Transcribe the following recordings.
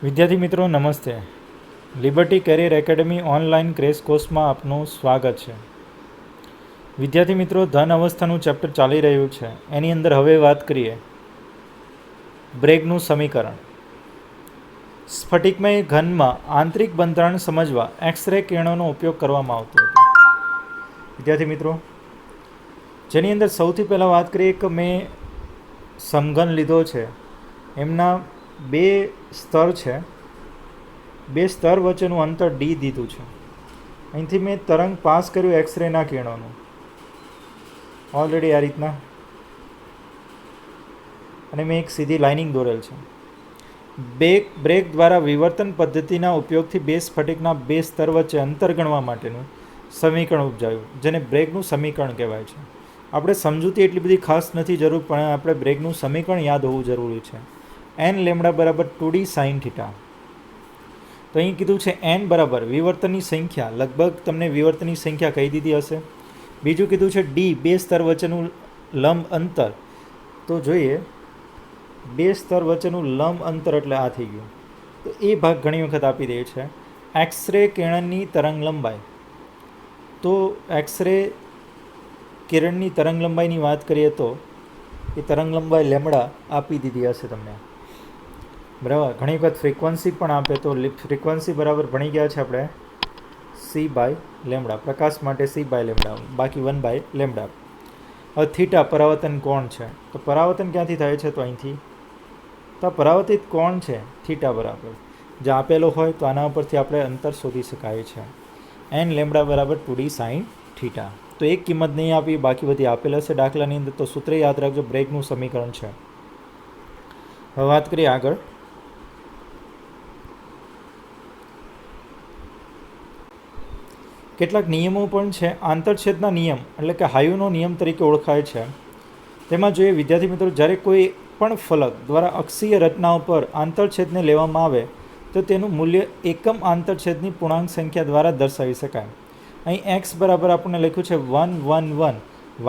વિદ્યાર્થી મિત્રો નમસ્તે. Liberty career academy online crash કોર્સમાં આપનું સ્વાગત છે. વિદ્યાર્થી મિત્રો, ધન અવસ્થાનું ચેપ્ટર ચાલી રહ્યું છે. એની અંદર હવે વાત કરીએ બ્રેગનું સમીકરણ. સ્ફટિકમય ઘનમાં આંતરિક બંધારણ સમજવા એક્સરે કિરણોનો ઉપયોગ કરવામાં આવતો હતો. વિદ્યાર્થી મિત્રો, જેની અંદર સૌથી પહેલાં વાત કરીએ કે મેં સમઘન લીધો છે. એમના બે સ્તર છે. બે સ્તર વચ્ચેનું અંતર ડી દીધું છે. અહીંથી મેં તરંગ પાસ કર્યું એક્સરેના કિરણોનું ઓલરેડી આ રીતના, અને મેં એક સીધી લાઇનિંગ દોરેલ છે. બ્રેગ દ્વારા વિવર્તન પદ્ધતિના ઉપયોગથી બે સ્ફટિકના બે સ્તર વચ્ચે અંતર ગણવા માટેનું સમીકરણ ઉપજાવ્યું, જેને બ્રેગનું સમીકરણ કહેવાય છે. આપણે સમજૂતી એટલી બધી ખાસ નથી જરૂર, પણ આપણે બ્રેગનું સમીકરણ યાદ હોવું જરૂરી છે. n લેમડા બરાબર 2d sin થીટા. તો અહીં કીધું છે n બરાબર વિવર્તનની સંખ્યા, લગભગ તમને વિવર્તનની સંખ્યા કહી દીધી હશે. બીજું કીધું છે d બે સ્તર વચ્ચેનું લંબ અંતર. તો જોઈએ, બે સ્તર વચ્ચેનું લંબ અંતર એટલે આ થઈ ગયું. તો એ ભાગ ઘણી વખત આપી દે છે. એક્સરે કિરણની તરંગ લંબાઈ. તો એક્સરે કિરણની તરંગ લંબાઈની વાત કરીએ તો એ તરંગ લંબાઈ લેમડા આપી દીધી હશે તમને, બરાબર. ઘણી વખત ફ્રીક્વન્સી પણ આપે, તો ફ્રીક્વન્સી બરાબર ભણી ગયા છે આપણે c/λ. પ્રકાશ માટે c/λ, બાકી 1/λ. હવે થીટા પરાવર્તન કોણ છે. તો પરાવર્તન ક્યાંથી થાય છે? તો અહીંથી. તો આ પરાવર્તિત કોણ છે થીટા બરાબર જે આપેલો હોય તો આના ઉપરથી આપણે અંતર શોધી શકાય છે. n લેમડા બરાબર 2d sin થીટા. તો એક કિંમત નહીં આપી, બાકી બધી આપેલ હશે દાખલાની અંદર. તો સૂત્ર યાદ રાખજો, બ્રેગનું સમીકરણ છે. હવે વાત કરીએ આગળ. કેટલાક નિયમો પણ છે. આંતરછેદના નિયમ એટલે કે હાયુનો નિયમ તરીકે ઓળખાય છે. તેમાં જોઈએ વિદ્યાર્થી મિત્રો, જ્યારે કોઈ પણ ફલક દ્વારા અક્ષીય રચનાઓ પર આંતરછેદને લેવામાં આવે તો તેનું મૂલ્ય એકમ આંતરછેદની પૂર્ણાંક સંખ્યા દ્વારા દર્શાવી શકાય. અહીં x બરાબર આપણને લખ્યું છે 1 1 1,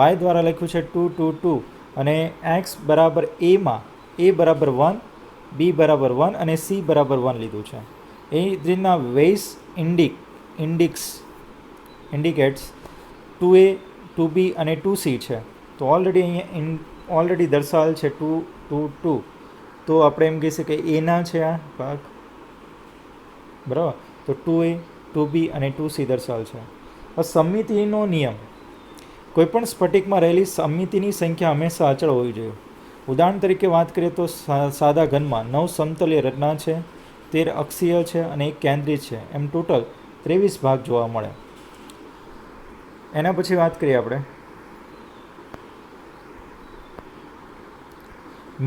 y દ્વારા લખ્યું છે 2 2 2, અને x બરાબર a માં a બરાબર 1, b બરાબર 1 અને c બરાબર 1 લીધું છે. એ રીતના વેઇસ ઇન્ડિકેટ્સ 2a 2b અને 2c છે. તો ઓલરેડી અહીંયા ઓલરેડી દર્શાવેલ છે 2 2 2. તો આપણે એમ કહીએ કે એના છે આ ભાગ, બરાબર. તો 2a 2b અને 2c દર્શાવેલ છે. સમમિતિનો નિયમ. કોઈપણ સ્ફટિકમાં રહેલી સમમિતિની સંખ્યા હંમેશા અચળ હોવી જોઈએ. ઉદાહરણ તરીકે વાત કરીએ તો સાદા ઘનમાં 9 સમતલીય રચના છે, 13 અક્ષીય છે અને 1 કેન્દ્રિત છે. એમ ટોટલ 23 ભાગ જોવા મળે. એના પછી વાત કરીએ આપણે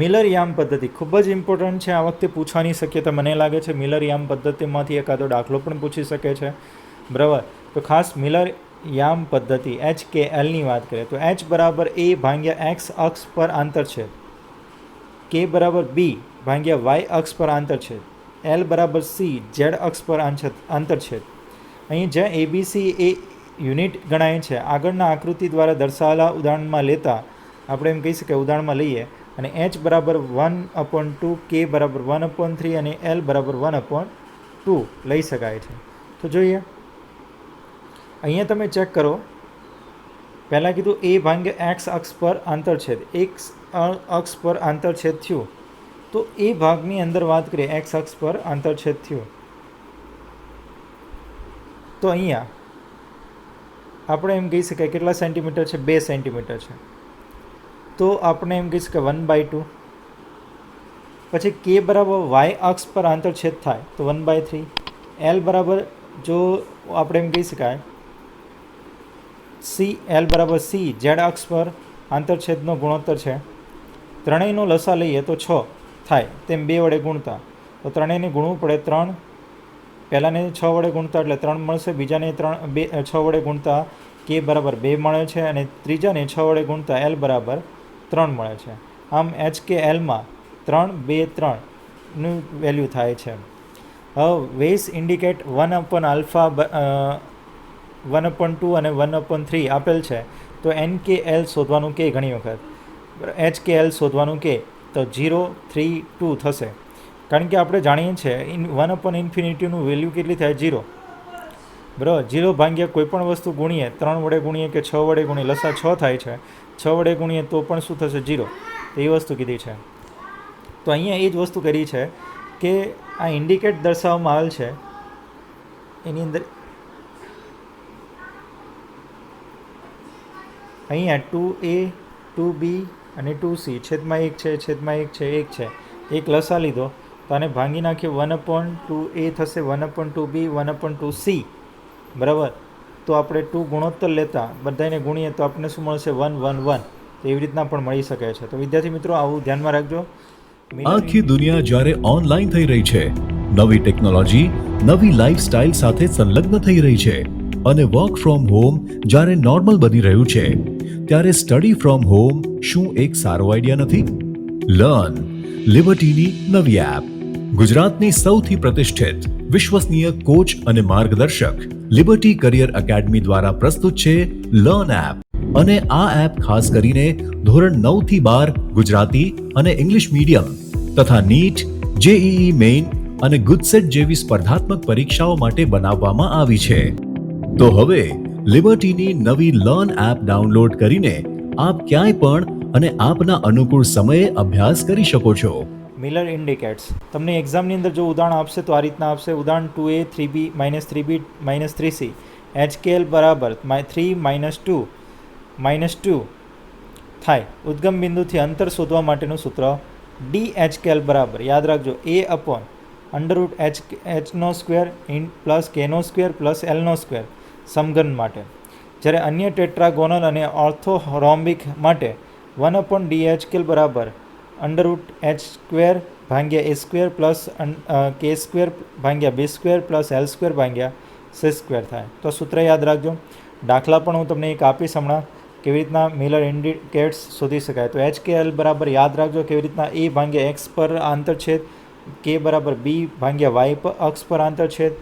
મિલર યામ પદ્ધતિ. ખૂબ જ ઇમ્પોર્ટન્ટ છે, આ વખતે પૂછવાની શક્યતા મને લાગે છે. મિલર યામ પદ્ધતિમાંથી એકાદો દાખલો પણ પૂછી શકે છે, બરાબર. તો ખાસ મિલર યામ પદ્ધતિ HKLની વાત કરીએ તો h બરાબર a ભાગ્યા x અક્ષ પર આંતરછેદ, k બરાબર b ભાગ્યા y અક્ષ પર આંતરછેદ, l બરાબર c z અક્ષ પર આંતરછેદ. અહીં જ્યાં ABC એ યુનિટ ગણાય છે, આગળના આકૃતિ દ્વારા દર્શાવેલા ઉદાહરણમાં લેતા આપણે એમ કહી શકીએ, ઉદાહરણમાં લઈએ અને h બરાબર 1/2, k બરાબર 1/3 અને l બરાબર 1/2 લઈ શકાય છે. તો જોઈએ, અહીંયા તમે ચેક કરો. પહેલાં કીધું a ભાગ્યા x અક્ષ પર આંતરછેદ, x અક્ષ પર આંતરછેદ થયું. તો એ ભાગની અંદર વાત કરીએ, x અક્ષ પર આંતરછેદ થયું. તો અહીંયા આપણે એમ કહી શકાય કેટલા સેન્ટીમીટર છે? 2 સેન્ટીમીટર છે. તો આપણે એમ કહી શકાય 1/2. પછી k બરાબર y અક્ષ પર આંતરછેદ થાય તો 1/3. l બરાબર જો આપણે એમ કહી શકાય l બરાબર c z અક્ષ પર આંતરછેદનો ગુણોત્તર છે. ત્રણેયનો લસા લઈએ તો 6 થાય, તેમ 2 વડે ગુણતા. તો ત્રણેયને ગુણવું પડે 3. પહેલાંને 6 વડે ગુણતા એટલે 3 મળશે, બીજાને 6 વડે ગુણતા k બરાબર 2 મળે છે, અને ત્રીજાને 6 વડે ગુણતા l બરાબર 3 મળે છે. આમ HKLમાં 3 2 3નું વેલ્યુ થાય છે. હવે વેઇસ ઇન્ડિકેટ 1/α 1/2 અને 1/3 આપેલ છે. તો NKL શોધવાનું કે ઘણી વખત HKL શોધવાનું કે તો 0 3 2 થશે. કારણ કે આપણે જાણીએ છીએ 1/∞ વેલ્યુ કેટલી થાય? 0. બરાબર. 0 ભાગ્યા કોઈ પણ વસ્તુ ગુણીએ, 3 વડે ગુણીએ કે 6 વડે ગુણીએ, લસા 6 થાય છે, 6 વડે ગુણીએ તો પણ શું થશે? 0. તો એ વસ્તુ કીધી છે. તો અહીંયા એ જ વસ્તુ કરી છે કે આ ઇન્ડિકેટ દર્શાવવામાં આવેલ છે એની અંદર અહીંયા 2a 2b અને 2c છેદમાં 1 છે, છેદમાં 1 છે, 1 છે, એક લસા લીધો તો આને ભાંગી નાખીએ. 1/2a થશે, 1/2b, 1/2c. બરાબર. તો આપણે 2 ગુણોત્તર લેતા બધાને ગુણીએ તો આપણને શું મળશે? 1 1 1. તો એવી રીતના પણ મળી શકે છે. તો વિદ્યાર્થી મિત્રો આવું ધ્યાનમાં રાખજો. આખી દુનિયા જ્યારે ઓનલાઈન થઈ રહી છે, નવી ટેકનોલોજી નવી લાઈફસ્ટાઈલ સાથે સંલગ્ન થઈ રહી છે અને વર્ક ફ્રોમ હોમ જ્યારે નોર્મલ બની રહ્યું છે, ત્યારે સ્ટડી ફ્રોમ હોમ શું એક સારો આઈડિયા નથી? લર્ન લિબર્ટીની નવી એપ. ગુજરાતની સૌથી પ્રતિષ્ઠિત વિશ્વસનીય કોચ અને માર્ગદર્શક લિબર્ટી કરિયર એકેડમી દ્વારા પ્રસ્તુત છે લર્ન એપ. અને આ એપ ખાસ કરીને ધોરણ 9 થી 12 ગુજરાતી અને ઇંગ્લિશ મીડિયમ તથા નીટ, જેઈઈ મેઇન અને ગુજસેટ જેવી સ્પર્ધાત્મક પરીક્ષાઓ માટે બનાવવામાં આવી છે. તો હવે લિબર્ટીની નવી લર્ન એપ ડાઉનલોડ કરીને આપ ક્યાંય પણ અને આપના અનુકૂળ સમયે અભ્યાસ કરી શકો છો. મિલર ઇન્ડિકેટ્સ તમને એક્ઝામની અંદર જો ઉદાહરણ આપશે તો આ રીતના આપશે. ઉદાહરણ 2a 3b -3b -3c HKL બરાબર 3 -2 -2 થાય. ઉદ્ગમ બિંદુથી અંતર શોધવા માટેનું સૂત્ર DHKL બરાબર યાદ રાખજો a/√h² plus k² plus l² સમઘન માટે. જ્યારે અન્ય ટેટ્રાગોનલ અને ઓર્થોરોમ્બિક માટે 1/DHKL બરાબર √h² ભાગ્યા a² પ્લસ k² ભાગ્યા b² પ્લસ l² ભાગ્યા c² થાય. તો સૂત્ર યાદ રાખજો. દાખલા પણ હું તમને એક આપીશ હમણાં કેવી રીતના મિલર ઇન્ડિકેટ્સ શોધી શકાય. તો HKL બરાબર યાદ રાખજો કેવી રીતના a ભાગ્યા x પર આંતરછેદ, k બરાબર b ભાગ્યા y અક્ષ પર આંતરછેદ,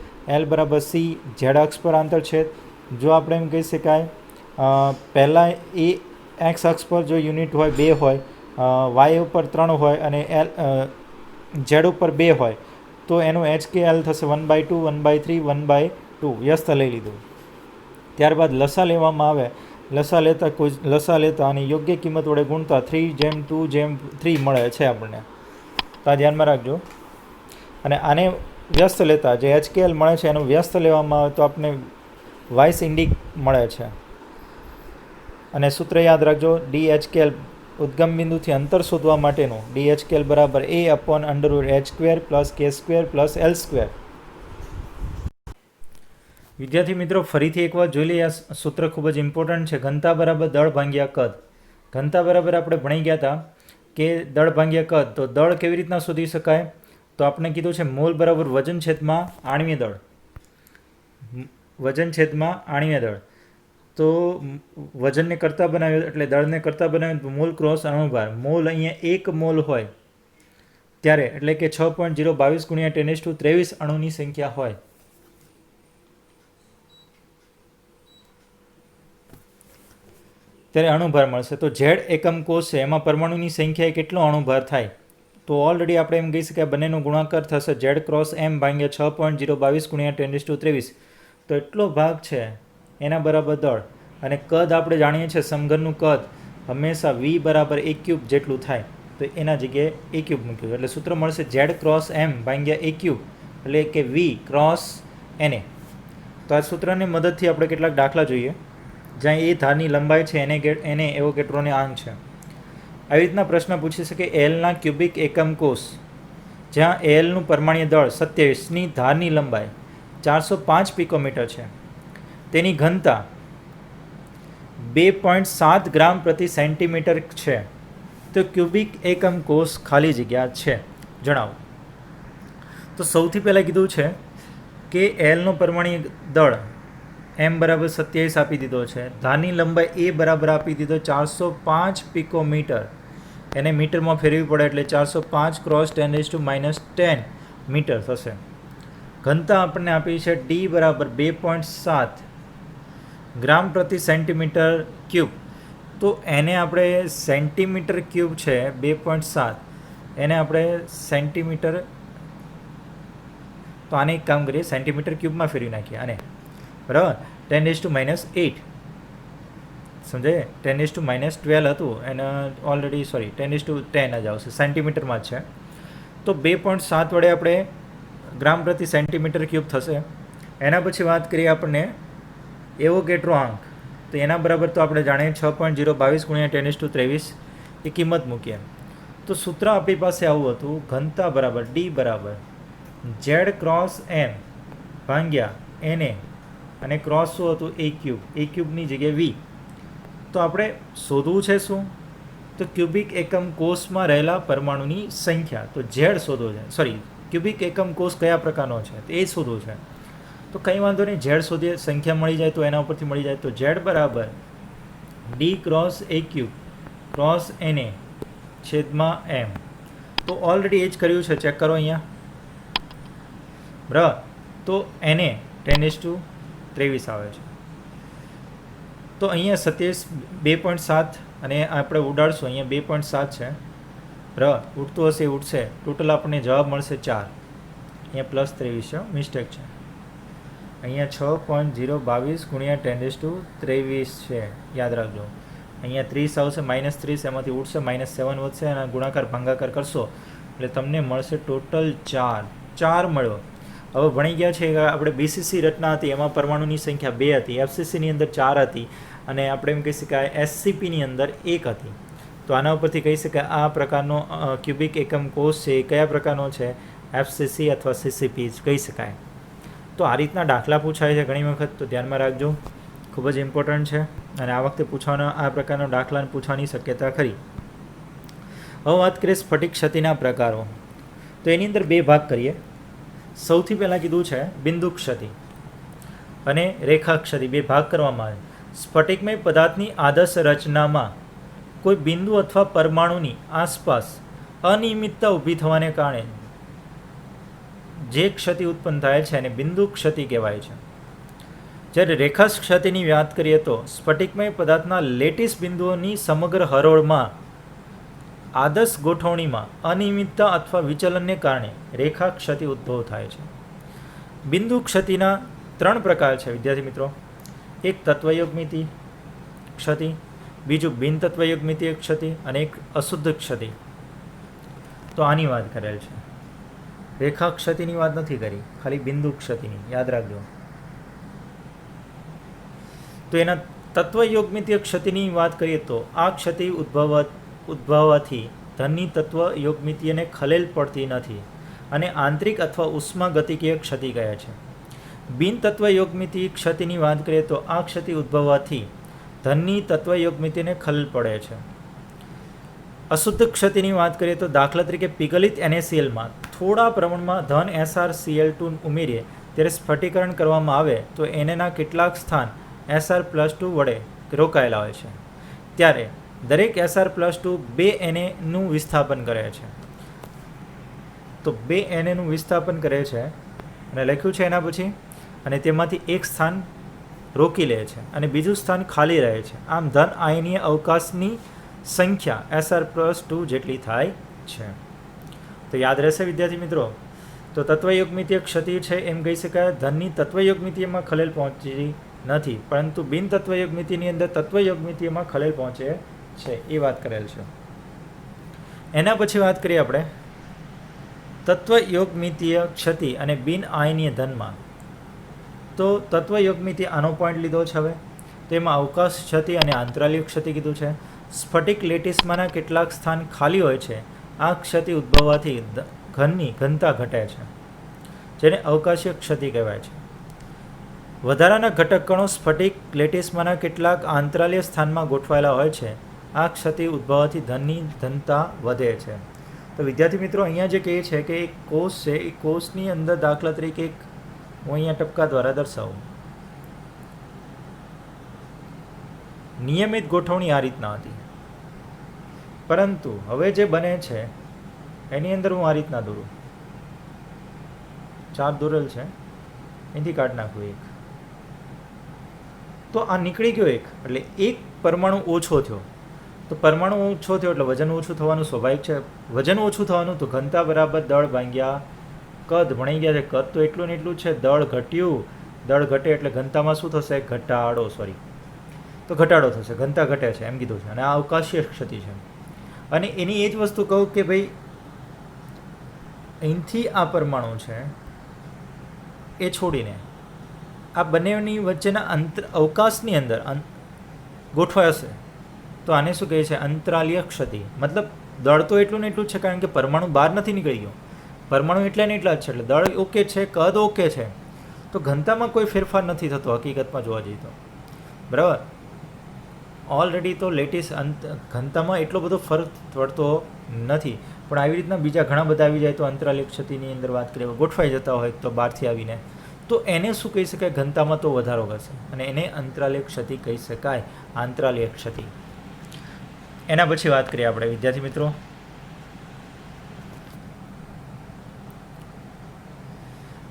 l બરાબર c z અક્ષ પર આંતરછેદ. જો આપણે એમ કહી શકાય પહેલાં એ એક્સ અક્ષ પર જો યુનિટ હોય 2 હોય, વાય ઉપર 3 હોય અને ઝેડ ઉપર 2 હોય તો એનું HKL થશે 1/2 1/3 1/2. વ્યસ્ત લઈ લીધું. ત્યારબાદ લસા લેવામાં આવે. લસા લેતા અને યોગ્ય કિંમત વડે ગુણતા 3:2:3 મળે છે આપણને. તો આ ધ્યાનમાં રાખજો. અને આને વ્યસ્ત લેતા જે HKL મળે છે એનું વ્યસ્ત લેવામાં આવે તો આપણને વાઇસ ઇન્ડિક મળે છે. અને સૂત્ર યાદ રાખજો DHKL ઉદ્ગમ બિંદુથી અંતર શોધવા માટેનું DHKL બરાબર a/√h² plus k² plus l². વિદ્યાર્થી મિત્રો ફરીથી એકવાર જોઈ લઈએ. આ સૂત્ર ખૂબ જ ઇમ્પોર્ટન્ટ છે. ઘનતા બરાબર દળ ભાગ્યા કદ. ઘનતા બરાબર આપણે ભણી ગયા હતા કે દળ ભાગ્યા કદ. તો દળ કેવી રીતના શોધી શકાય? તો આપણે કીધું છે મોલ બરાબર વજન છેદમાં આણ્વીય દળ. વજન છેદમાં આણ્વીય દળ. તો વજનને કરતા બનાવ્યો એટલે દળને કરતા બનાવ્યો મોલ ક્રોસ અણુભાર. મોલ અહીંયા 1 મોલ હોય ત્યારે એટલે કે 6.022 ગુણ્યા 10⁻23 અણુની સંખ્યા હોય ત્યારે અણુભાર મળશે. તો ઝેડ એકમ કોષ છે એમાં પરમાણુની સંખ્યાએ કેટલો અણુભાર થાય? તો ઓલરેડી આપણે એમ કહી શકાય બંનેનો ગુણાકાર થશે Z×M ભાગ્યા 6.022 ગુણ્યા 10⁻23. તો એટલો ભાગ છે એના બરાબર દળ. અને કદ આપણે જાણીએ છીએ સમઘનનું કદ હંમેશા v બરાબર a³ જેટલું થાય. તો એના જગ્યાએ a³ મૂક્યું એટલે સૂત્ર મળશે Z×M ભાગ્યા a³ એટલે કે v ક્રોસ Na. તો આ સૂત્રની મદદથી આપણે કેટલાક દાખલા જોઈએ જ્યાં એ ધારની લંબાઈ છે એને એવોગેડ્રોને આંક છે. આવી રીતના પ્રશ્ન પૂછી શકે એલના ક્યુબિક એકમ કોષ જ્યાં એલનું પરમાણ્વીય દળ 27ની ધારની લંબાઈ 405 પિકોમીટર છે. તેની ઘનતા 2.7 ગ્રામ પ્રતિ સેન્ટીમીટર છે. તો ક્યુબિક એકમ કોષ ખાલી જગ્યા છે જણાવો. તો સૌથી પહેલાં કીધું છે કે એલનો પરમાણ્વીય દળ M બરાબર 27 આપી દીધો છે. ધારની લંબાઈ A બરાબર આપી દીધો 405 પિકોમીટર. એને મીટરમાં ફેરવી પડે એટલે 405 × 10⁻10 મીટર થશે. ઘનતા આપણને આપી છે D બરાબર 2.7 ગ્રામ પ્રતિ સેન્ટીમીટર ક્યુબ. તો એને આપણે સેન્ટીમીટર ક્યુબ છે 2.7 એને આપણે સેન્ટીમીટર તો આને એક કામ કરીએ, સેન્ટીમીટર ક્યુબમાં ફેરવી નાખીએ આને, બરાબર. 10⁻⁸ સમજાય? 10⁻12 હતું એને ઓલરેડી, સોરી 10:10 જ આવશે, સેન્ટીમીટરમાં જ છે. તો 2.7 વડે આપણે ગ્રામ પ્રતિ સેન્ટીમીટર ક્યુબ થશે. એના પછી વાત કરીએ આપણને એવોગેડ્રો આંક, તો એના બરાબર તો આપણે જાણીએ 6.022 × 10⁻23 એ કિંમત મૂકીએ. તો સૂત્ર આપણી પાસે આવું હતું, ઘનતા બરાબર D બરાબર Z×n ભાગ્યા Na, અને ક્રોસ શું હતું? a ક્યુબની જગ્યાએ v. તો આપણે શોધવું છે શું? તો ક્યુબિક એકમ કોષમાં રહેલા પરમાણુની સંખ્યા. તો Z શોધવો છે, સોરી ક્યુબિક એકમ કોષ કયા પ્રકારનો છે એ શોધવું છે. તો કંઈ વાંધો નહીં, Z શોધીએ, સંખ્યા મળી જાય તો એના ઉપરથી મળી જાય. તો Z બરાબર D×a³ × Na/m. તો ઓલરેડી એ જ કર્યું છે, ચેક કરો અહીંયા, બરાબર. તો Na 10:23 આવે છે. તો અહીંયા 2.7 અને આપણે ઉડાડશું, અહીંયા 2.7 છે, બરાબર. ઉડતું હશે એ ઉડશે. ટોટલ આપણને જવાબ મળશે 4. અહીંયા +23 છે, મિસ્ટેક છે. અહીંયા 6.022 × 10⁻23 છે, યાદ રાખજો. અહીંયા 30 આવશે, -30 એમાંથી ઉડશે, -7 વધશે, અને ગુણાકાર ભાગાકાર કરશો એટલે તમને મળશે ટોટલ 4 મળ્યો. હવે ભણી ગયા છે કે આપણે BCC રચના હતી એમાં પરમાણુની સંખ્યા 2 હતી, FCCની અંદર 4 હતી, અને આપણે એમ કહી શકાય SCPની અંદર 1 હતી. તો આના ઉપરથી કહી શકાય આ પ્રકારનો ક્યુબિક એકમ કોષ છે એ કયા પ્રકારનો છે? FCC અથવા CCP જ કહી શકાય. તો આ રીતના દાખલા પૂછાય છે ઘણી વખત, તો ધ્યાનમાં રાખજો, ખૂબ જ ઇમ્પોર્ટન્ટ છે. અને આ વખતે પૂછવાના આ પ્રકારનો દાખલા પૂછવાની શક્યતા ખરી. હવે વાત કરીએ સ્ફટિક ક્ષતિના પ્રકારો. તો એની અંદર 2 ભાગ કરીએ. સૌથી પહેલાં કીધું છે બિંદુ ક્ષતિ અને રેખા ક્ષતિ, 2 ભાગ કરવામાં આવે. સ્ફટિકમય પદાર્થની આદર્શ રચનામાં કોઈ બિંદુ અથવા પરમાણુની આસપાસ અનિયમિતતા ઊભી થવાને કારણે જે ક્ષતિ ઉત્પન્ન થાય છે એને બિંદુ ક્ષતિ કહેવાય છે. જ્યારે રેખા ક્ષતિની વાત કરીએ તો સ્ફટિકમય પદાર્થના લેટિસ બિંદુઓની સમગ્ર હરોળમાં આદર્શ ગોઠવણીમાં અનિયમિતતા અથવા વિચલનને કારણે રેખા ક્ષતિ ઉદ્ભવ થાય છે. બિંદુ ક્ષતિના 3 પ્રકાર છે વિદ્યાર્થી મિત્રો. એક તત્વયોગમિતિ ક્ષતિ, બીજું બિન તત્વયોગમિતીય ક્ષતિ, અને એક અશુદ્ધ ક્ષતિ. તો આની વાત કરેલ છે, રેખા ક્ષતિની વાત નથી કરી, ખાલી બિંદુ ક્ષતિની, યાદ રાખજો. તો એના તત્વયોગમિતીય ક્ષતિની વાત કરીએ તો આ ક્ષતિ ઉદ્ભવવાથી ધનની તત્વ યોગમિતિયને ખલેલ પડતી નથી અને આંતરિક અથવા ઉષ્માગતિકીય ક્ષતિ કહે છે. બિન તત્વ યોગમિતિ ક્ષતિની વાત કરીએ તો આ ક્ષતિ ઉદ્ભવવાથી ધનની તત્વ યોગમિતિને ખલેલ પડે છે. અશુદ્ધ ક્ષતિની વાત કરીએ તો દાખલા તરીકે પીગલિત NaClમાં થોડા પ્રમાણમાં ધન SrCl2 ઉમેરીએ ત્યારે સ્ફટિકરણ કરવામાં આવે તો Na કેટલાક સ્થાન Sr+2 વડે રોકાયેલા હોય છે, ત્યારે દરેક Sr+2 2 Na વિસ્થાપન કરે છે. તો 2 Na વિસ્થાપન કરે છે અને લખ્યું છે એના પછી, અને તેમાંથી એક સ્થાન રોકી લે છે અને બીજું સ્થાન ખાલી રહે છે. આમ ધન આયનીય અવકાશની સંખ્યા Sr+2 જેટલી થાય છે. તો યાદ રહેશે વિદ્યાર્થી મિત્રો. તો તત્વયોગમિતીય ક્ષતિ છે એમ કહી શકાય ધનની તત્વયોગમિતિયમાં ખલેલ પહોંચી નથી, પરંતુ બિન તત્વયોગમિતિની અંદર તત્વયોગમિતિયમાં ખલેલ પહોંચે છે, એ વાત કરેલ છે. એના પછી વાત કરીએ આપણે તત્વયોગમિતીય ક્ષતિ અને બિન આયનીય ધનમાં. તો તત્વયોગમિતિ આનો પોઈન્ટ લીધો છે હવે. તો એમાં અવકાશ ક્ષતિ અને આંતરાલીય ક્ષતિ કીધું છે. સ્ફટિક લેટિસમાંના કેટલાક સ્થાન ખાલી હોય છે. આ ક્ષતિ ઉદ્ભવવાથી ઘનની ઘનતા ઘટે છે, જેને અવકાશીય ક્ષતિ કહેવાય છે. વધારાના ઘટક કણો સ્ફટિક લેટિસમાંના કેટલાક આંતરાલીય સ્થાનમાં ગોઠવાયેલા હોય છે. આ ક્ષતિ ઉદ્ભવવાથી ધનની ઘનતા વધે છે. તો વિદ્યાર્થી મિત્રો અહીંયા જે કહે છે કે એક કોષ છે, એ કોષની અંદર દાખલા તરીકે એક હું અહીંયા ટપકા દ્વારા દર્શાવું. નિયમિત ગોઠવણી આ રીતના હતી, પરંતુ હવે જે બને છે એની અંદર હું આ રીતના દોરું. 4 દોરેલ છે, એથી કાઢી નાખું એક, તો આ નીકળી ગયો એક, એટલે એક પરમાણુ ઓછો થયો. તો પરમાણુ ઓછો થયો એટલે વજન ઓછું થવાનું સ્વાભાવિક છે. વજન ઓછું થવાનું તો ઘનતા બરાબર દળ ભાગ્યા કદ ભણી ગયા છે, કદ તો એટલું ને એટલું છે. દળ ઘટ્યું, દળ ઘટે એટલે ઘનતામાં શું થશે? ઘટાડો. તો ઘટાડો થશે, ઘનતા ઘટે છે એમ કીધું છે. અને આ અવકાશીય ક્ષતિ છે. અને એની એ જ વસ્તુ કહું કે ભાઈ અહીંથી આ પરમાણુ છે એ છોડીને આ બંનેની વચ્ચેના અવકાશની અંદર ગોઠવાશે તો આને શું કહે છે? અંતરાલીય ક્ષતિ. મતલબ દળ તો એટલું ને એટલું જ છે, કારણ કે પરમાણુ બહાર નથી નીકળી ગયો. પરમાણુ એટલા ને એટલા જ છે, એટલે દળ ઓકે છે, કદ ઓકે છે, તો ઘનતામાં કોઈ ફેરફાર નથી થતો હકીકતમાં જોવા જઈએ તો. બરાબર. ઓલરેડી તો લેટેસ્ટ ઘનતામાં એટલો બધો ફરક પડતો નથી, પણ આવી રીતના બીજા ઘણા બધા આવી જાય તો અંતરાલીય ક્ષતિની અંદર વાત કરીએ, ગોઠવાઈ જતા હોય તો બહારથી આવીને, તો એને શું કહી શકાય? ઘનતામાં તો વધારો કરશે અને એને અંતરાલીય ક્ષતિ કહી શકાય. આંતરાલીય ક્ષતિ. એના પછી વાત કરીએ આપણે વિદ્યાર્થી મિત્રો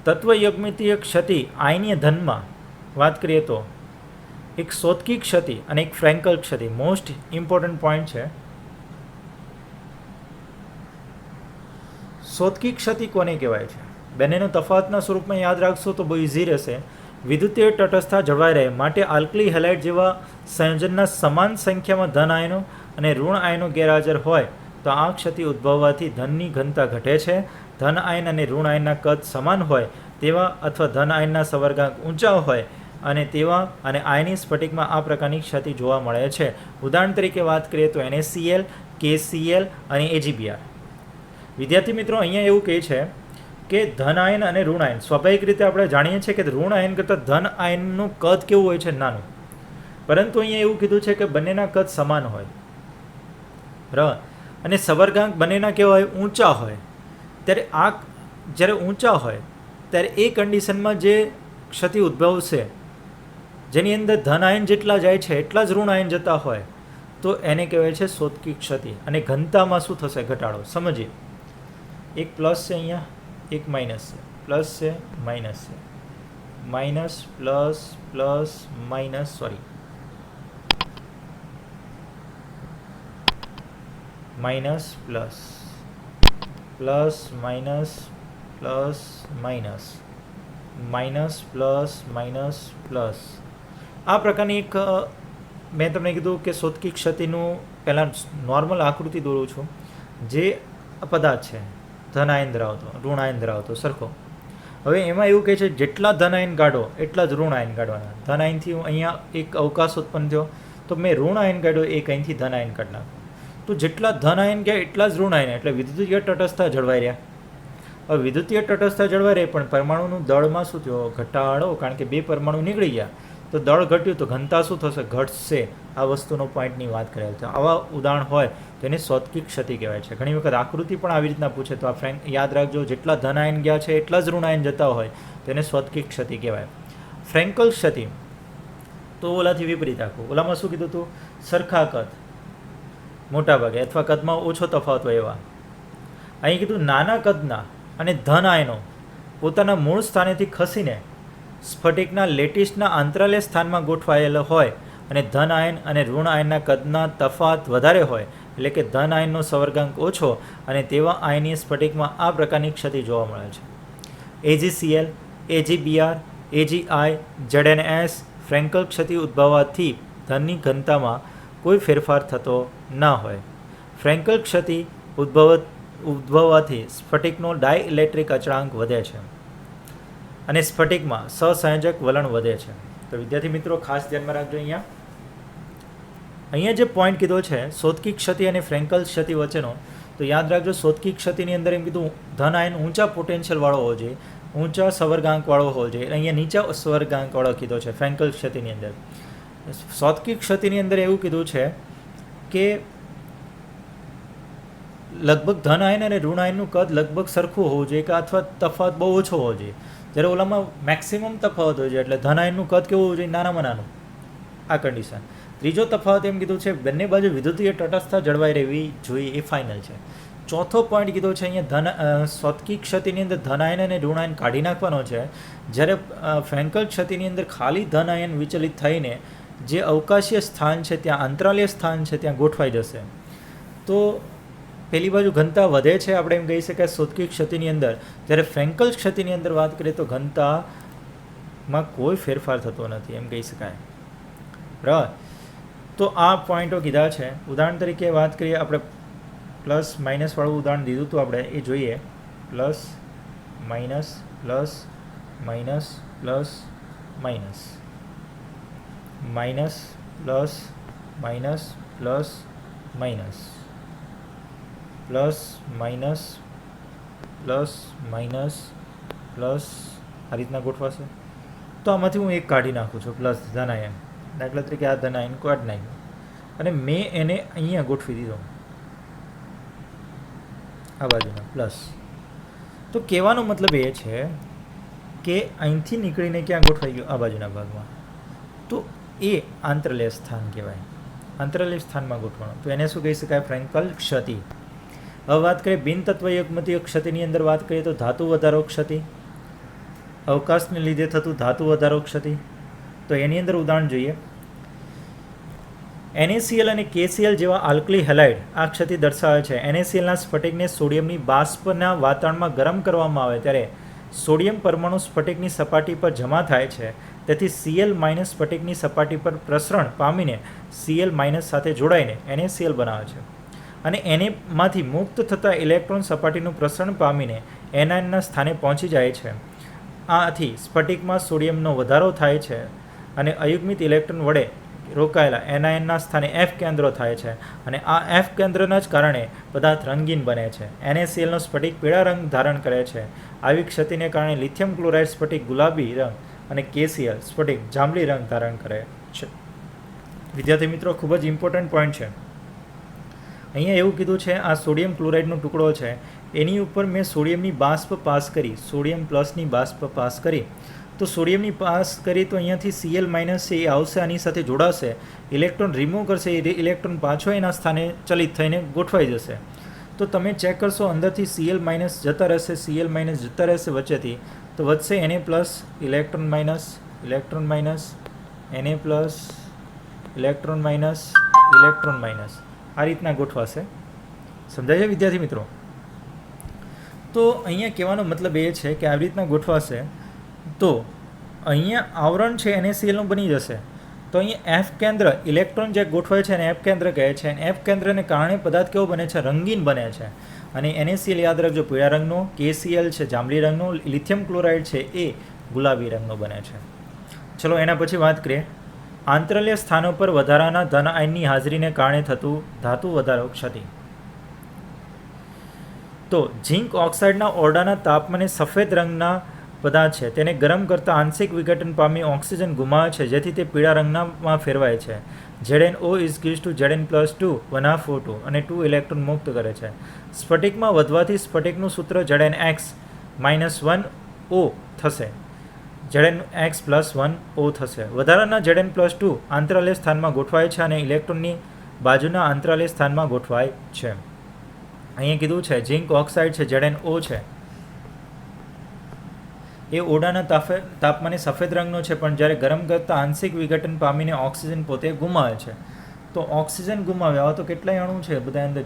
તત્વયગ્મિતીય ક્ષતિ આયનીય ધનમાં વાત કરીએ તો એક શોતકી ક્ષતિ અને એક ફ્રેન્કલ ક્ષતિ. મોસ્ટ ઇમ્પોર્ટન્ટ પોઈન્ટ છે. શોતકી ક્ષતિ કોને કહેવાય છે? બંનેનો તફાવતના સ્વરૂપમાં યાદ રાખશો તો બહુ ઇઝી રહેશે. વિદ્યુતીય તટસ્થતા જળવાઈ રહે માટે આલ્કલી હેલાઇડ જેવા સંયોજનના સમાન સંખ્યામાં ધન આયનો અને ઋણ આયનો ગેરહાજર હોય તો આ ક્ષતિ ઉદ્ભવવાથી ધનની ઘનતા ઘટે છે. ધન આયન અને ઋણ આયનના કદ સમાન હોય તેવા અથવા ધન આયનના સવર્ગાંક ઊંચા હોય અને તેવા અને આયની સ્ફટિકમાં આ પ્રકારની ક્ષતિ જોવા મળે છે. ઉદાહરણ તરીકે વાત કરીએ તો NaCl, KCl અને AgBr. વિદ્યાર્થી મિત્રો અહીંયા એવું કહે છે કે ધન આયન અને ઋણ આયન, સ્વાભાવિક રીતે આપણે જાણીએ છીએ કે ઋણ આયન કરતાં ધન આયનનું કદ કેવું હોય છે? નાનું. પરંતુ અહીંયા એવું કીધું છે કે બંનેના કદ સમાન હોય, બરાબર, અને સવર્ગાંક બંનેના કેવા હોય? ઊંચા હોય. ત્યારે જ્યારે ઊંચા હોય ત્યારે એ કન્ડિશનમાં જે ક્ષતિ ઉદ્ભવશે, જેની અંદર ધન આયન જેટલા જાય છે એટલા જ ઋણ આયન જતા હોય, તો એને કહેવાય છે શોતકી ક્ષતિ. અને ઘનતામાં શું થશે? ઘટાડો. સમજીએ. એક પ્લસ છે અહીંયા, એક માઇનસ છે. પ્લસ છે, માઇનસ છે. Minus plus plus minus, minus plus plus minus plus minus minus plus minus plus. આ પ્રકારની એક મેં તમને કીધું કે શોતકી ક્ષતિનું પહેલાં નોર્મલ આકૃતિ દોરું છું. જે પદાર્થ છે ધન આયન ધરાવતો, ઋણ આયન ધરાવતો સરખો. હવે એમાં એવું કહે છે જેટલા ધન આયન કાઢો એટલા જ ઋણ આયન કાઢવાના. ધન આયનથી હું અહીંયા એક અવકાશ ઉત્પન્ન થયો તો મેં ઋણ આયન કાઢ્યો, એક અહીંથી ધન આયન કાઢી નાખ્યો. તો જેટલા ધન આયન ગયા એટલા જ ઋણ આયન, એટલે વિદ્યુતીય તટસ્થતા જળવાઈ રહ્યા. હવે વિદ્યુતીય તટસ્થતા જળવાઈ રહે પણ પરમાણુનું દળમાં શું થયો? ઘટાડો. કારણ કે બે પરમાણુ નીકળી ગયા તો દળ ઘટ્યું તો ઘનતા શું થશે? ઘટશે. આ વસ્તુનો પોઈન્ટની વાત કરેલ છે. આવા ઉદાહરણ હોય તો એને શોતકી ક્ષતિ કહેવાય છે. ઘણી વખત આકૃતિ પણ આવી રીતના પૂછે તો આ યાદ રાખજો, જેટલા ધન આયન ગયા છે એટલા જ ઋણ આયન જતા હોય તો એને શોતકી ક્ષતિ કહેવાય. ફ્રેન્કલ ક્ષતિ તો ઓલાથી વિપરીત આખું. ઓલામાં શું કીધું હતું? સરખા કદ મોટાભાગે અથવા કદમાં ઓછો તફાવત હોય એવા. અહીં કીધું નાના કદના અને ધન આયનો પોતાના મૂળ સ્થાનેથી ખસીને સ્ફટિકના લેટિસના આંતરાલય સ્થાનમાં ગોઠવાયેલો હોય અને ધન આયન અને ઋણ આયનના કદના તફાવત વધારે હોય, એટલે કે ધન આયનનો સવર્ગાંક ઓછો, અને તેવા આયનીય સ્ફટિકમાં આ પ્રકારની ક્ષતિ જોવા મળે છે. AgCl, AgBr, AgI, ZnS ફ્રેન્કલ ક્ષતિ ઉદ્ભવવાથી ધનની ઘનતામાં કોઈ ફેરફાર થતો ના હોય. ફ્રેન્કલ ક્ષતિ ઉદ્ભવવાથી સ્ફટિકનો ડાયઇલેક્ટ્રિક અચળાંક વધે છે અને સ્ફટિકમાં સહસંયોજક વલણ વધે છે. તો વિદ્યાર્થી મિત્રો ખાસ ધ્યાનમાં રાખજો. અહીંયા જે પોઈન્ટ કીધો છે શોતકી ક્ષતિ અને ફ્રેન્કલ ક્ષતિ વચ્ચેનો, તો યાદ રાખજો શોતકી ક્ષતિની અંદર એમ કીધું ધન આયન ઊંચા પોટેન્શિયલવાળો હોવો જોઈએ, ઊંચા સવર્ગાંકવાળો હોવો જોઈએ. અહીંયા નીચા સવર્ગાંકવાળો કીધો છે ફ્રેન્કલ ક્ષતિની અંદર. શોતકી ક્ષતિની અંદર એવું કીધું છે કે લગભગ ધન આયન અને ઋણ આયનનું કદ લગભગ સરખું હોવું જોઈએ કે અથવા તફાવત બહુ ઓછો હોવો જોઈએ. જ્યારે ઓલામાં મેક્સિમમ તફાવત હોય છે, એટલે ધન આયનનું કદ કેવું હોવું જોઈએ? નાનામાં નાનું. આ કન્ડિશન. ત્રીજો તફાવત એમ કીધું છે બંને બાજુ વિદ્યુતીય તટસ્થતા જળવાઈ રહેવી જોઈએ, એ ફાઇનલ છે. ચોથો પોઈન્ટ કીધો છે અહીંયા શોતકી ક્ષતિની અંદર ધન આયન અને ઋણ આયન કાઢી નાખવાનો છે, જ્યારે ફ્રેન્કલ ક્ષતિની અંદર ખાલી ધન આયન વિચલિત થઈને જે અવકાશીય સ્થાન છે ત્યાં, આંતરાલય સ્થાન છે ત્યાં ગોઠવાઈ જશે. તો પેલી બાજુ ઘનતા વધે છે, આપણે એમ કહી શકાય શોધકી ક્ષતિની અંદર. જ્યારે ફ્રેન્કલ ક્ષતિની અંદર વાત કરીએ તો ઘનતામાં કોઈ ફેરફાર થતો નથી, એમ કહી શકાય. બરાબર. તો આ પોઈન્ટો કીધા છે. ઉદાહરણ તરીકે વાત કરીએ, આપણે પ્લસ માઇનસ વાળું ઉદાહરણ દીધું હતું, આપણે એ જોઈએ. Plus minus plus minus plus minus minus plus minus plus minus plus minus plus minus plus આ રીતના ગોઠવાશે. તો આમાંથી હું એક કાઢી નાખું છું, પ્લસ ધનાયન. દાખલા તરીકે આ ધનાયન કાઢી નાખ્યું અને મેં એને અહીંયા ગોઠવી દીધો, આ બાજુમાં પ્લસ. તો કહેવાનો મતલબ એ છે કે અહીંથી નીકળીને ક્યાં ગોઠવાઈ ગયું? આ બાજુના ભાગમાં. તો એ આંતરલેય સ્થાન કહેવાય. આંતરલેય સ્થાનમાં ગોઠવાનું, તો એને શું કહી શકાય? ફ્રેન્કલ ક્ષતિ. હવે વાત કરીએ બિનતત્વયગમતીય ક્ષતિની અંદર વાત કરીએ તો ધાતુ વધારો ક્ષતિ, અવકાશને લીધે થતું ધાતુ વધારો ક્ષતિ. તો એની અંદર ઉદાહરણ જોઈએ. NaCl અને KCl જેવા આલ્કલી હેલાઇડ આ ક્ષતિ દર્શાવે છે. NaClના સ્ફટિકને સોડિયમની બાષ્પના વાતાવરણમાં ગરમ કરવામાં આવે ત્યારે સોડિયમ પરમાણુ સ્ફટિકની સપાટી પર જમા થાય છે. તેથી Cl માઇનસ સ્ફટિકની સપાટી પર પ્રસરણ પામીને Cl માઇનસ સાથે જોડાઈને NaCl બનાવે છે. અને માંથી મુક્ત થતા ઇલેક્ટ્રોન સપાટીનું પ્રસરણ પામીને એનાયનના સ્થાને પહોંચી જાય છે. આથી સ્ફટિકમાં સોડિયમનો વધારો થાય છે અને અયુગ્મિત ઇલેક્ટ્રોન વડે રોકાયેલા એનાયનના સ્થાને F કેન્દ્રો થાય છે. અને આ F કેન્દ્રના જ કારણે પદાર્થ રંગીન બને છે. NaClનો સ્ફટિક પીળા રંગ ધારણ કરે છે. આવી ક્ષતિને કારણે લિથિયમ ક્લોરાઇડ સ્ફટિક ગુલાબી રંગ અને KCl સ્ફટિક જાંબલી રંગ ધારણ કરે છે. વિદ્યાર્થી મિત્રો, ખૂબ જ ઇમ્પોર્ટન્ટ પોઈન્ટ છે. અહીંયા એવું કીધું છે, આ સોડિયમ ક્લોરાઇડનો ટુકડો છે, એની ઉપર મેં સોડિયમની બાષ્પ પાસ કરી, સોડિયમ પ્લસની બાષ્પ પાસ કરી. તો સોડિયમની પાસ કરી તો અહીંયાથી Cl માઇનસ છે એ આવશે, આની સાથે જોડાશે, ઇલેક્ટ્રોન રિમૂવ કરશે, એ ઇલેક્ટ્રોન પાછો એના સ્થાને ચલિત થઈને ગોઠવાઈ જશે. તો તમે ચેક કરશો, અંદરથી Cl માઇનસ જતા રહેશે, Cl માઇનસ જતા રહેશે વચ્ચેથી, તો વધશે Na plus electron minus electron minus Na plus electron minus electron minus, આ રીતના ગોઠવાશે. સમજાય છે વિદ્યાર્થી મિત્રો? તો અહીંયા કહેવાનો મતલબ એ છે કે આવી રીતના ગોઠવાશે તો અહીંયા આવરણ છે NaClનું બની જશે. તો અહીંયા F કેન્દ્ર ઇલેક્ટ્રોન જે ગોઠવાય છે એને F કેન્દ્ર કહે છે. અને F કેન્દ્રને કારણે પદાર્થ કેવો બને છે? રંગીન બને છે. અને NaCl યાદ રાખજો પીળા રંગનો, KCl છે જાંબલી રંગનો, લિથિયમ ક્લોરાઇડ છે એ ગુલાબી રંગનો બને છે. ચલો એના પછી વાત કરીએ આંતરલેય સ્થાનો પર વધારાના ધન આયનની હાજરીને કારણે થતું ધાતુ વધારો ક્ષતિ. તો ઝિંક ઓક્સાઇડના ઓરડાના તાપમાને સફેદ રંગના પદાર્થ છે તેને ગરમ કરતાં આંશિક વિઘટન પામી ઓક્સિજન ગુમાવે છે, જેથી તે પીળા રંગનામાં ફેરવાય છે. ZnO is gives to Zn+2 1/2 O2 અને 2 ઇલેક્ટ્રોન મુક્ત કરે છે. સ્ફટિકમાં વધવાથી સ્ફટિકનું સૂત્ર Znx -1O થશે, Znx+1O થશે. વધારાના Zn+2 આંતરાલેય સ્થાનમાં ગોઠવાય છે અને ઇલેક્ટ્રોનની બાજુના આંતરાલેય સ્થાનમાં ગોઠવાય છે. અહીંયા કીધું છે ઝિંક ઓક્સાઇડ છે ZnO છે એ ઓરડાના તાપમાને સફેદ રંગનો છે, પણ જ્યારે ગરમ કરતાં આંશિક વિઘટન પામીને ઓક્સિજન પોતે ગુમાવે છે. તો ઓક્સિજન ગુમાવ્યા તો કેટલાય અણુ છે બધા અંદર?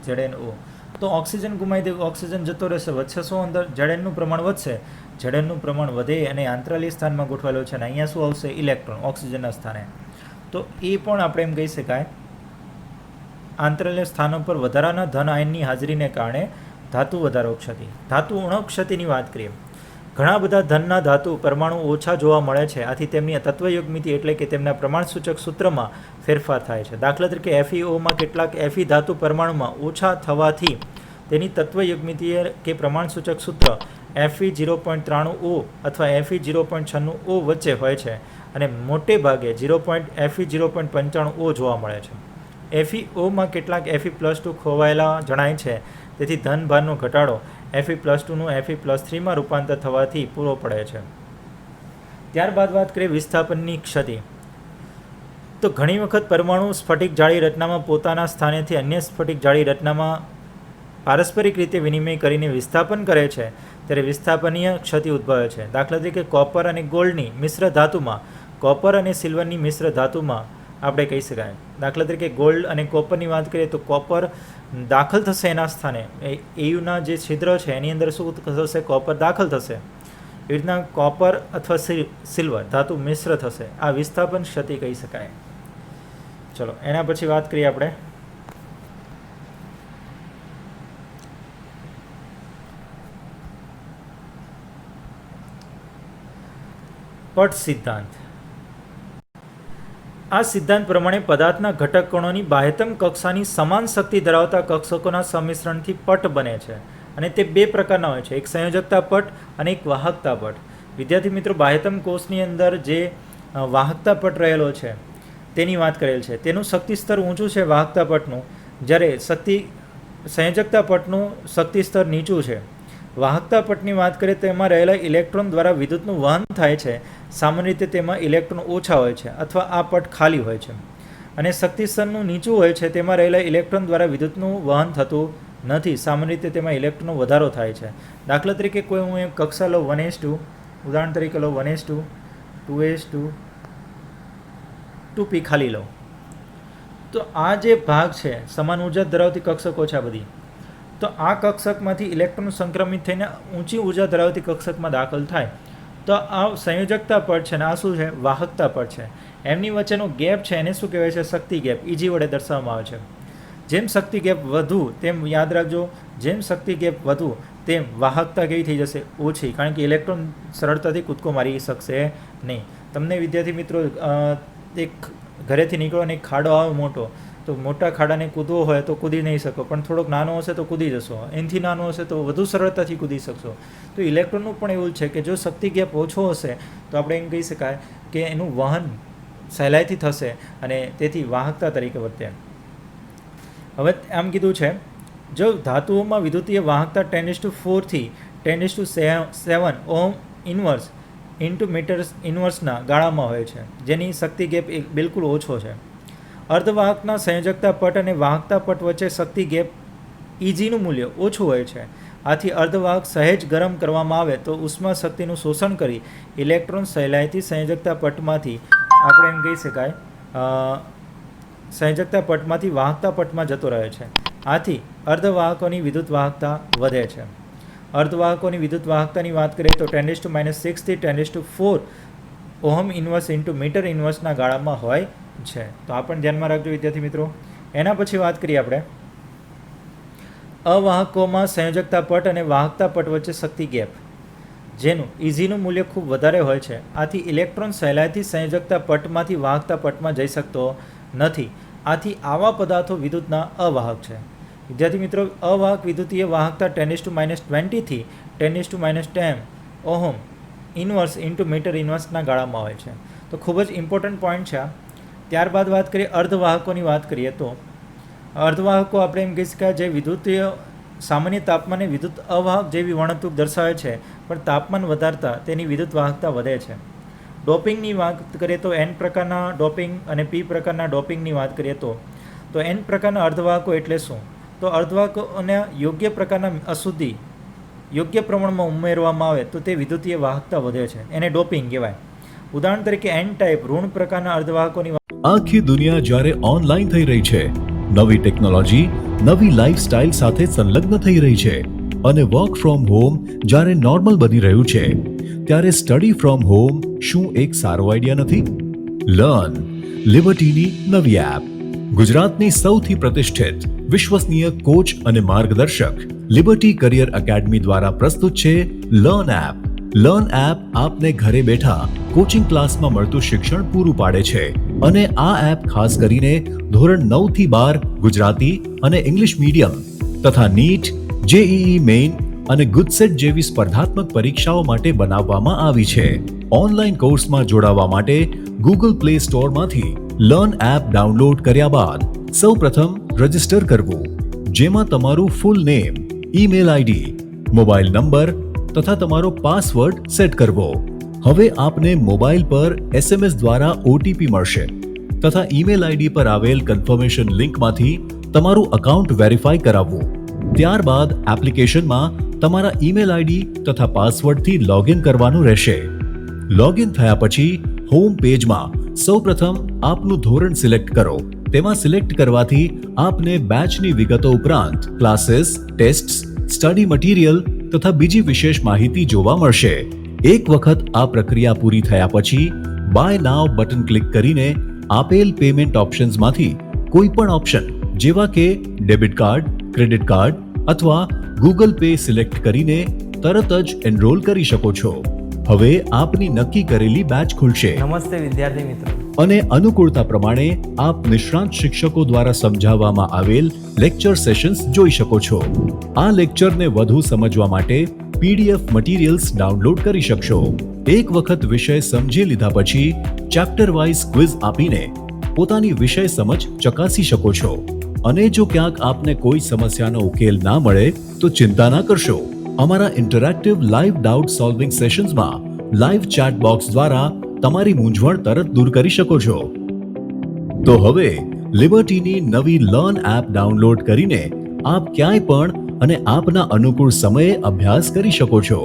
ZnO. તો ઓક્સિજન ગુમાવી દે, ઓક્સિજન જતો રહેશે, વધશે શું અંદર? Znનું પ્રમાણ વધશે, Znનું પ્રમાણ વધે અને આંતરાલેય સ્થાનમાં ગોઠવાયેલો છે અને અહીંયા શું આવશે? ઇલેક્ટ્રોન ઓક્સિજનના સ્થાને. તો એ પણ આપણે એમ કહી શકાય આંતરાલેય સ્થાનો પર વધારાના ધન આયનની હાજરીને કારણે ધાતુ વધારો ક્ષતિ. ધાતુ ઉણપ ક્ષતિની વાત કરીએ. ઘણા બધા ધનના ધાતુ પરમાણુ ઓછા જોવા મળે છે, આથી તેમની તત્વયુગ્મિતિ એટલે કે તેમના પ્રમાણસૂચક સૂત્રમાં ફેરફાર થાય છે. દાખલા તરીકે FeOમાં કેટલાક Fe ધાતુ પરમાણુમાં ઓછા થવાથી તેની તત્વયુગ્મિતિ કે પ્રમાણસૂચક સૂત્ર Fe0.93O અથવા Fe0.96O વચ્ચે હોય છે અને મોટે ભાગે Fe0.95O જોવા મળે છે. FeOમાં કેટલાક Fe+2 ખોવાયેલા જણાય છે, તેથી ધનભારનો ઘટાડો Fe+2નું Fe+3માં રૂપાંતર થવાથી પૂરો પડે છે. ત્યારબાદ વાત કરીએ વિસ્થાપનની ક્ષતિ. તો ઘણી વખત પરમાણુ સ્ફટિક જાળી રચનામાં પોતાના સ્થાનેથી અન્ય સ્ફટિક જાળી રચનામાં પારસ્પરિક રીતે વિનિમય કરીને વિસ્થાપન કરે છે, ત્યારે વિસ્થાપનીય ક્ષતિ ઉદ્ભવે છે. દાખલા તરીકે કોપર અને ગોલ્ડની મિશ્ર ધાતુમાં, કોપર અને સિલ્વરની મિશ્ર ધાતુમાં આપણે કહી શકાય. દાખલા તરીકે ગોલ્ડ અને કોપરની વાત કરીએ તો કોપર દાખલ થશે એના સ્થાને, એયુના જે છિદ્ર છે એની અંદર શું થશે? કોપર દાખલ થશે. એવી રીતના કોપર અથવા સિલ્વર ધાતુ મિશ્ર થશે. આ વિસ્થાપન ક્ષતિ કહી શકાય. ચલો એના પછી વાત કરીએ આપણે પટ સિદ્ધાંત. આ સિદ્ધાંત પ્રમાણે પદાર્થના ઘટક કણોની બાહ્યતમ કક્ષાની સમાન શક્તિ ધરાવતા કક્ષકોના સંમિશ્રણથી પટ બને છે અને તે બે પ્રકારના હોય છે, એક સંયોજકતા પટ અને એક વાહકતા પટ. વિદ્યાર્થી મિત્રો, બાહ્યતમ કોષની અંદર જે વાહકતા પટ રહેલો છે તેની વાત કરેલ છે. તેનું શક્તિ સ્તર ઊંચું છે વાહકતા પટનું, જ્યારે સંયોજકતા પટનું શક્તિ સ્તર નીચું છે. વાહકતા પટની વાત કરીએ તો એમાં રહેલા ઇલેક્ટ્રોન દ્વારા વિદ્યુતનું વહન થાય છે. સામાન્ય રીતે તેમાં ઇલેક્ટ્રોન ઓછા હોય છે અથવા આ પટ ખાલી હોય છે. અને શક્તિ સ્તરનું નીચું હોય છે તેમાં રહેલા ઇલેક્ટ્રોન દ્વારા વિદ્યુતનું વહન થતું નથી. સામાન્ય રીતે તેમાં ઇલેક્ટ્રોનનો વધારો થાય છે. દાખલા તરીકે કોઈ હું એક કક્ષા લો 1s2, ઉદાહરણ તરીકે લો 1s2, 2s2, 2p ખાલી લો, તો આ જે ભાગ છે સમાન ઉર્જા ધરાવતી કક્ષકો છે આ બધી, તો આ કક્ષકમાંથી ઇલેક્ટ્રોન સંક્રમિત થઈને ઊંચી ઉર્જા ધરાવતી કક્ષકમાં દાખલ થાય. તો આ સંયોજકતા પટ છે ને આ શું છે? વાહકતા પટ છે. એમની વચ્ચેનો ગેપ છે એને શું કહેવાય છે? શક્તિ ગેપ. ઇજી વડે દર્શાવવામાં આવે છે. જેમ શક્તિ ગેપ વધુ તેમ યાદ રાખજો, જેમ શક્તિ ગેપ વધુ તેમ વાહકતા કેવી થઈ જશે? ઓછી, કારણ કે ઇલેક્ટ્રોન સરળતાથી કૂદકો મારી શકશે નહીં. તમને વિદ્યાર્થી મિત્રો એક ઘરેથી નીકળો અને એક ખાડો આવે મોટો, તો મોટા ખાડાને કૂદવો હોય તો કૂદી નહીં શકો, પણ થોડોક નાનો હશે તો કૂદી જશો, એનાથી નાનો હશે તો વધુ સરળતાથી કૂદી શકશો. તો ઇલેક્ટ્રોનનું પણ એવું છે કે જો શક્તિ ગેપ ઓછો હશે તો આપણે એમ કહી શકાય કે એનું વહન સહેલાઈથી થશે અને તેથી વાહકતા તરીકે વર્તે. હવે આમ કીધું છે, જો ધાતુઓમાં વિદ્યુતીય વાહકતા 10:4 થી 10:7 ઓહમ ઇન્વર્સ ઇન્ટુ મીટર ઇન્વર્સના ગાળામાં હોય છે, જેની શક્તિ ગેપ બિલકુલ ઓછો છે. અર્ધવાહકના સંયોજકતા પટ અને વાહકતા પટ વચ્ચે શક્તિ ગેપ ઇજીનું મૂલ્ય ઓછું હોય છે. આથી અર્ધવાહક સહેજ ગરમ કરવામાં આવે તો ઉષ્મા શક્તિનું શોષણ કરી ઇલેક્ટ્રોન સહેલાઈથી સંયોજકતા પટમાંથી આપણે એમ કહી શકાય સંયોજકતા પટમાંથી વાહકતા પટમાં જતો રહે છે. આથી અર્ધવાહકોની વિદ્યુત વાહકતા વધે છે. અર્ધવાહકોની વિદ્યુત વાહકતાની વાત કરીએ તો 10⁻⁶ થી 10⁴ ઓહમ ઇન્વર્સ ઇન્ટુ મીટર ઇન્વર્સના ગાળામાં હોય છે. તો આ પણ ધ્યાનમાં રાખજો વિદ્યાર્થી મિત્રો. એના પછી વાત કરીએ આપણે અવાહકોમાં સંયોજકતા પટ અને વાહકતા પટ વચ્ચે શક્તિ ગેપ, જેનું ઇઝીનું મૂલ્ય ખૂબ વધારે હોય છે. આથી ઇલેક્ટ્રોન સહેલાઈથી સંયોજકતા પટમાંથી વાહકતા પટમાં જઈ શકતો નથી. આથી આવા પદાર્થો વિદ્યુતના અવાહક છે. વિદ્યાર્થી મિત્રો, અવાહક વિદ્યુતીય વાહકતા 10⁻20 થી 10⁻10 ઓહમ ઇન્વર્સ ઇન્ટુ મીટર ઇન્વર્સના ગાળામાં હોય છે. તો ખૂબ જ ઇમ્પોર્ટન્ટ પોઈન્ટ છે આ. ત્યારબાદ વાત કરીએ અર્ધવાહકોની વાત કરીએ તો અર્ધવાહકો આપણે એમ કહી શકાય જે વિદ્યુતીય સામાન્ય તાપમાને વિદ્યુત અવાહક જેવી વર્ણતુક દર્શાવે છે, પણ તાપમાન વધારતા તેની વિદ્યુત વાહકતા વધે છે. ડોપિંગની વાત કરીએ તો N પ્રકારના ડોપિંગ અને P પ્રકારના ડોપિંગની વાત કરીએ તો N પ્રકારના અર્ધવાહકો એટલે શું? તો અર્ધવાહકોને યોગ્ય પ્રકારના અશુદ્ધિ યોગ્ય પ્રમાણમાં ઉમેરવામાં આવે તો તે વિદ્યુતીય વાહકતા વધે છે, એને ડોપિંગ કહેવાય. ઉદાહરણ તરીકે N ટાઈપ ઋણ પ્રકારના અર્ધવાહકોની આખી દુનિયા જ્યારે ઓનલાઈન થઈ રહી છે, નવી ટેકનોલોજી નવી લાઈફસ્ટાઈલ સાથે સંલગ્ન થઈ રહી છે અને વર્ક ફ્રોમ હોમ જ્યારે નોર્મલ બની રહ્યું છે, ત્યારે સ્ટડી ફ્રોમ હોમ શું એક સારો આઈડિયા નથી? લર્ન લિબર્ટીની નવી એપ. ગુજરાતની સૌથી પ્રતિષ્ઠિત વિશ્વસનીય કોચ અને માર્ગદર્શક લિબર્ટી કરિયર એકેડમી દ્વારા પ્રસ્તુત છે લર્ન એપ. લર્ન એપ આપને ઘરે બેઠા કોચિંગ ક્લાસમાં મળતું શિક્ષણ પૂરું પાડે છે અને આ એપ ખાસ કરીને ધોરણ 9 થી 12 ગુજરાતી અને ઇંગ્લિશ મીડિયમ તથા નીટ, જેઈઈ મેઇન અને ગુજસેટ જેવી સ્પર્ધાત્મક પરીક્ષાઓ માટે બનાવવામાં આવી છે. ઓનલાઈન કોર્સમાં જોડાવા માટે ગૂગલ પ્લે સ્ટોરમાંથી લર્ન એપ ડાઉનલોડ કર્યા બાદ સૌપ્રથમ રજિસ્ટર કરવું, જેમાં તમારું full name, email ID, mobile number તથા તમારો પાસવર્ડ સેટ કરવો. હવે આપને મોબાઈલ પર SMS દ્વારા ઓટીપી મળશે તથા ઈમેલ આઈડી પર આવેલ કન્ફર્મેશન લિંકમાંથી તમારું અકાઉન્ટ વેરીફાઈ કરાવવું. ત્યારબાદ એપ્લિકેશનમાં તમારા ઈમેલ આઈડી તથા પાસવર્ડથી લોગિન કરવાનું રહેશે. લોગિન થયા પછી હોમ પેજમાં સૌપ્રથમ આપનું ધોરણ સિલેક્ટ કરો. તેમાં સિલેક્ટ કરવાથી આપને બેચની વિગતો ઉપરાંત ક્લાસીસ, ટેસ્ટ્સ, સ્ટડી મટીરિયલ તથા બીજી વિશેષ માહિતી જોવા મળશે. એક વખત આ પ્રક્રિયા પૂરી થયા પછી બાય નાવ બટન ક્લિક કરીને આપેલ પેમેન્ટ ઓપ્શન્સમાંથી કોઈ પણ ઓપ્શન જેવા કે ડેબિટ કાર્ડ, ક્રેડિટ કાર્ડ અથવા ગૂગલ પે સિલેક્ટ કરીને તરત જ એનરોલ કરી શકો છો. હવે આપની નક્કી કરેલી બેચ ખુલશે નમસ્તે વિદ્યાર્થી મિત્રો. અને અનુકૂળતા પ્રમાણે આપ નિષ્ણાંત શિક્ષકો દ્વારા સમજાવવામાં આવેલ લેક્ચર સેશન્સ જોઈ શકો છો. આ લેક્ચરને વધુ સમજવા માટે પીડીએફ મટીરિયલ્સ ડાઉનલોડ કરી શકશો. એક વખત વિષય સમજી લીધા પછી ચેપ્ટર વાઇઝ ક્વિઝ આપીને પોતાની વિષય સમજ ચકાસી શકો છો. અને જો ક્યાંક આપને કોઈ સમસ્યાનો ઉકેલ ના મળે તો ચિંતા ના કરશો. અમારા ઇન્ટરેક્ટિવ લાઈવ ડાઉટ સોલ્વિંગ સેશન્સમાં લાઈવ ચેટ બોક્સ દ્વારા તમારી મૂંઝવણ તરત દૂર કરી શકો છો. તો હવે લિબર્ટીની નવી લર્ન એપ ડાઉનલોડ કરીને આપ ક્યાંય પણ અને આપના અનુકૂળ સમયે અભ્યાસ કરી શકો છો.